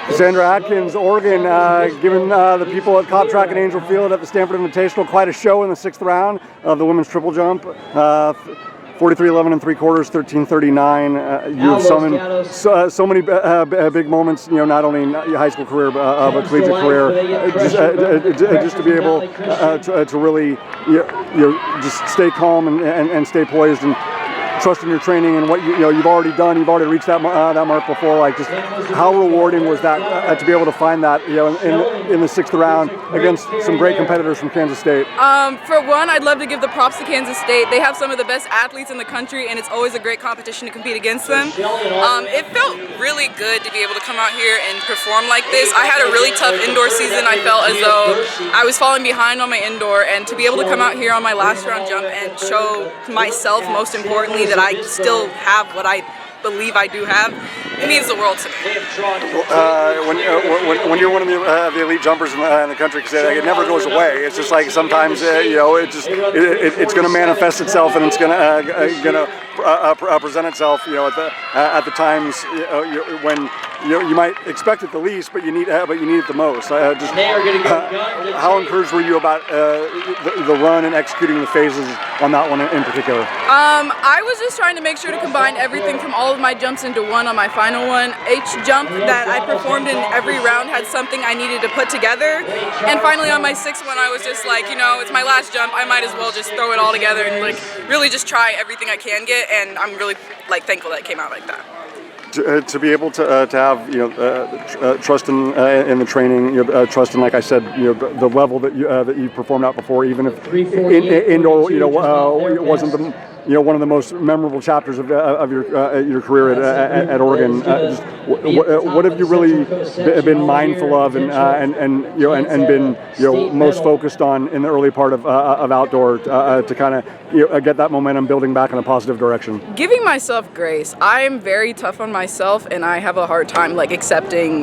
Cassandra Atkins, Oregon, giving the people at Cobb Track and Angell Field at the Stanford Invitational quite a show in the 6th round of the women's triple jump. 43-11 and 3/4, 13:39. You have summoned so many big moments. You know, not only in your high school career but collegiate career. Just to be able to really just stay calm and stay poised and trust in your training and what you've already done. You've already reached that mark before. Like, just how rewarding was that to be able to find that in the 6th round against some great competitors from Kansas State? For one, I'd love to give the props to Kansas State. They have some of the best athletes in the country, and it's always a great competition to compete against them. It felt really good to be able to come out here and perform like this. I had a really tough indoor season. I felt as though I was falling behind on my indoor, and to be able to come out here on my last round jump and show myself, most importantly, that I still have what I believe I do have, it means the world to me. When you're one of the elite jumpers in the country, because it never goes away. It's just like sometimes it's going to manifest itself, and it's going to present itself. At the times when you might expect it the least, but you need it the most. How encouraged were you about the run and executing the phases on that one in particular? I was just trying to make sure to combine everything from all of my jumps into one on my final one. Each jump that I performed in every round had something I needed to put together. And finally on my 6th one, I was just like, it's my last jump. I might as well just throw it all together and really just try everything I can get. And I'm really thankful that it came out like that. To be able to have trust in the training, trust in, like I said, the level that you performed at before, even if indoor wasn't the one of the most memorable chapters of your career at Oregon. What have you really been mindful of and been most focused on in the early part of outdoor to kind of get that momentum building back in a positive direction? Giving myself grace. I'm very tough on myself, and I have a hard time accepting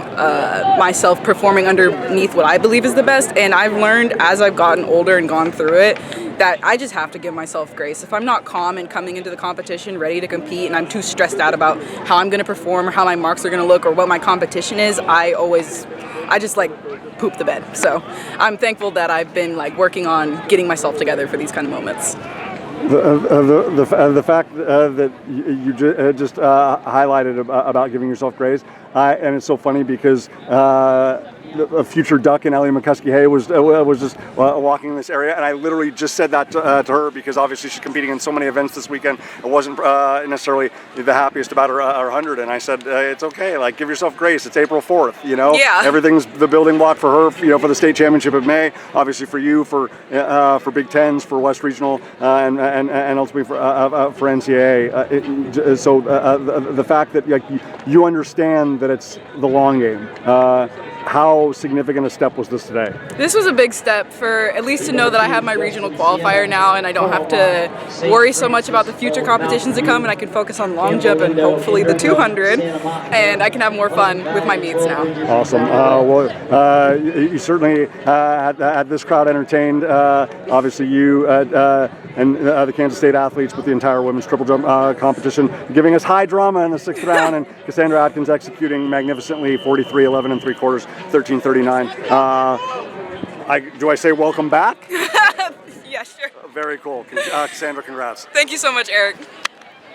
myself performing underneath what I believe is the best. And I've learned as I've gotten older and gone through it that I just have to give myself grace. If I'm not calm and coming into the competition ready to compete, and I'm too stressed out about how I'm going to perform or how my marks are going to look or what my competition is, I just poop the bed. So I'm thankful that I've been working on getting myself together for these kind of moments. The fact that you just highlighted about giving yourself grace, and it's so funny because a future Duck in Ellie McCuskey-Hay was just walking in this area, and I literally just said that to her because obviously she's competing in so many events this weekend. I wasn't necessarily the happiest about her 100, and I said it's okay, give yourself grace. It's April 4th, Yeah. Everything's the building block for her, for the state championship in May. Obviously for you, for Big Tens, for West Regional, and ultimately for NCAA. So the fact that you understand that it's the long game. How significant a step was this today? This was a big step for at least to know that I have my regional qualifier now, and I don't have to worry so much about the future competitions to come, and I can focus on long jump and hopefully the 200, and I can have more fun with my meets now. Awesome. You certainly had this crowd entertained. Obviously you and the Kansas State athletes with the entire women's triple jump competition, giving us high drama in the 6th round, and Cassandra Atkins executing magnificently, 43-11 and 3/4, 13:39. Do I say welcome back? Yeah, sure. Very cool. Cassandra, congrats. Thank you so much, Eric.